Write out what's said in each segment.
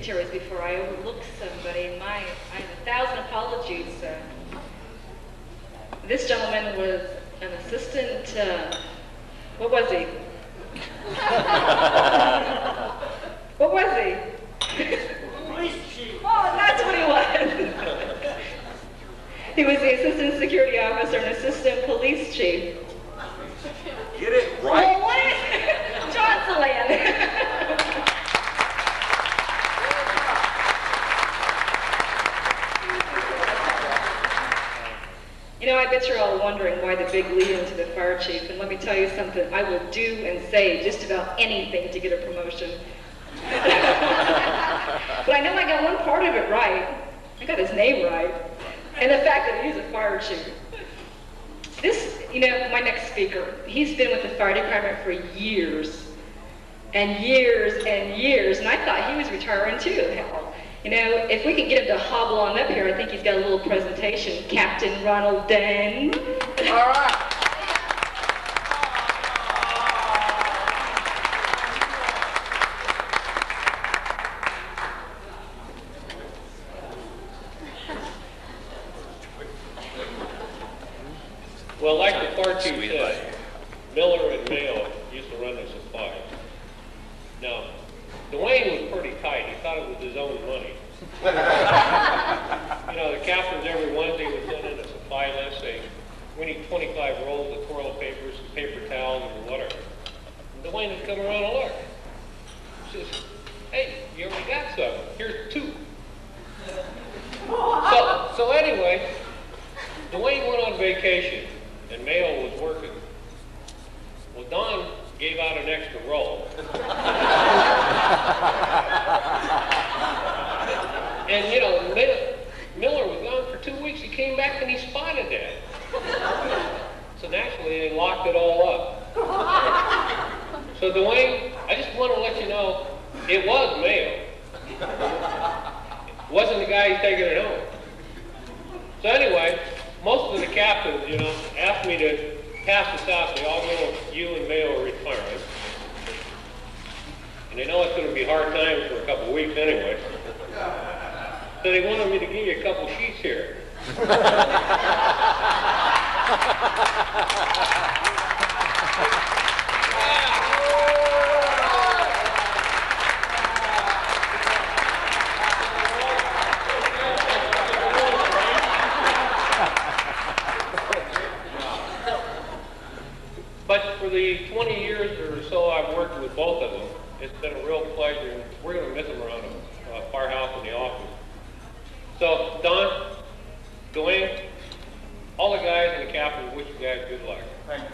dignitaries before I overlook somebody. I have 1,000 apologies. This gentleman was an assistant, what was he? What was he? Police chief. Oh, that's what he was. He was the assistant security officer and assistant police chief. Get it right. Oh, what? Johnson. You know, I bet you're all wondering why the big lead into the fire chief, and let me tell you something, I will do and say just about anything to get a promotion. But I know I got one part of it right. I got his name right, and the fact that he's a fire chief. This, you know, my next speaker, he's been with the fire department for years, and years, and years, and I thought he was retiring too, hell. You know, if we could get him to hobble on up here, I think he's got a little presentation. Captain Ronald Dane. All right. Well, like the fire chief said, Miller and Mayo used to run the supplies. Now, Dewayne was pretty tight. He thought it was his own money. You know, the captains every Wednesday would send in a supply list saying, we need 25 rolls of toilet paper, some paper towels, and whatever. And Dewayne would come around and look. He says, hey, you already got some. Here's 2. So anyway, Dewayne went on vacation, and Mayo was working. Well, Don gave out an extra roll. And, you know, Miller was gone for 2 weeks. He came back and he spotted that. So naturally, they locked it all up. So, Dewayne, I just want to let you know, it was Mayo. It wasn't the guy who's taking it home. So anyway, most of the captains, you know, asked me to pass this out. They all know you and Mayo are retiring. And they know it's going to be hard times for a couple of weeks anyway. So they wanted me to give you a couple sheets here. But for the 20 years or so I've worked with both of them, it's been a real pleasure, and we're going to miss them around the firehouse and the office. So, Don, Dewayne, all the guys and the captains wish you guys good luck. Thank you.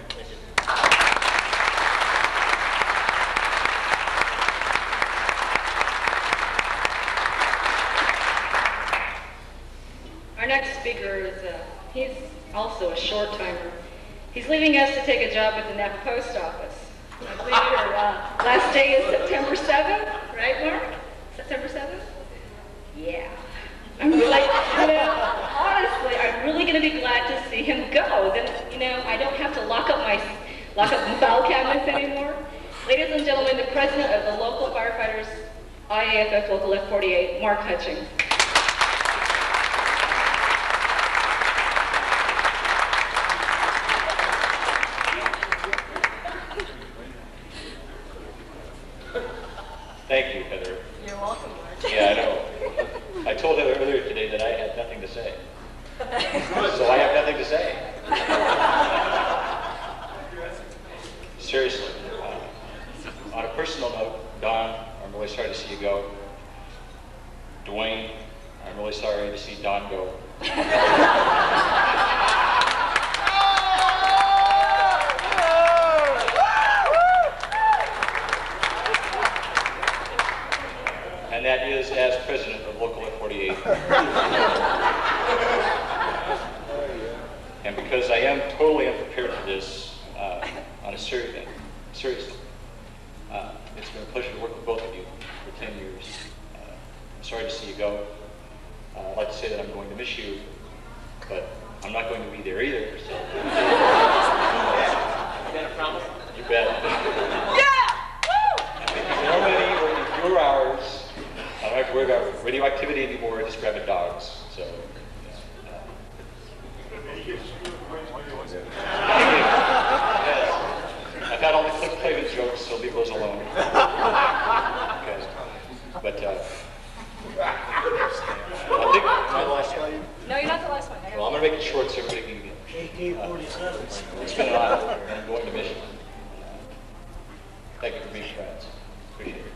Our next speaker is, he's also a short-timer. He's leaving us to take a job at the Napa Post Office. I believe your last day is September 7th, right, Mark? September 7th? Yeah. I'm really, you know, honestly, I'm really going to be glad to see him go. Then, you know, I don't have to lock up file cabinets anymore. Ladies and gentlemen, the president of the local firefighters, IAFF Local F48, Mark Hutchings. Thank you, Heather. You're welcome, Mark. Yeah, I know. I told Heather earlier today that I had nothing to say. So I have nothing to say. Seriously. On a personal note, Don, I'm really sorry to see you go. Dewayne, I'm really sorry to see Don go. And that is as president of Local F48. And because I am totally unprepared for this, on a serious note, seriously, it's been a pleasure to work with both of you for 10 years. I'm sorry to see you go. I'd like to say that I'm going to miss you, but I'm not going to be there either. So. You got a promise? You bet. Yeah! Woo! So many working fewer hours. My worry about radioactivity anymore, just rabid dogs. So, yes. I've had all the Cliff Clavin jokes, so leave those alone. Okay. But I think my last one. No, you're not the last one. Well, I'm going to make it short so everybody can get. AK-47. It's been an honor, and I'm going to mission. Thank you for being friends. Appreciate it.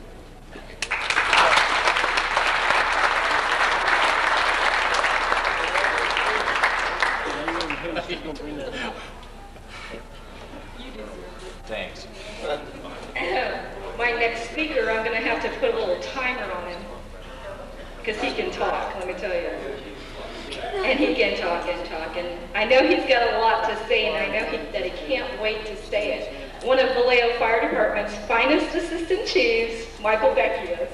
Thanks. My next speaker, I'm going to have to put a little timer on him. Because he can talk, let me tell you. And he can talk and talk. And I know he's got a lot to say, and I know that he can't wait to say it. One of Vallejo Fire Department's finest assistant chiefs, Michael Beckius.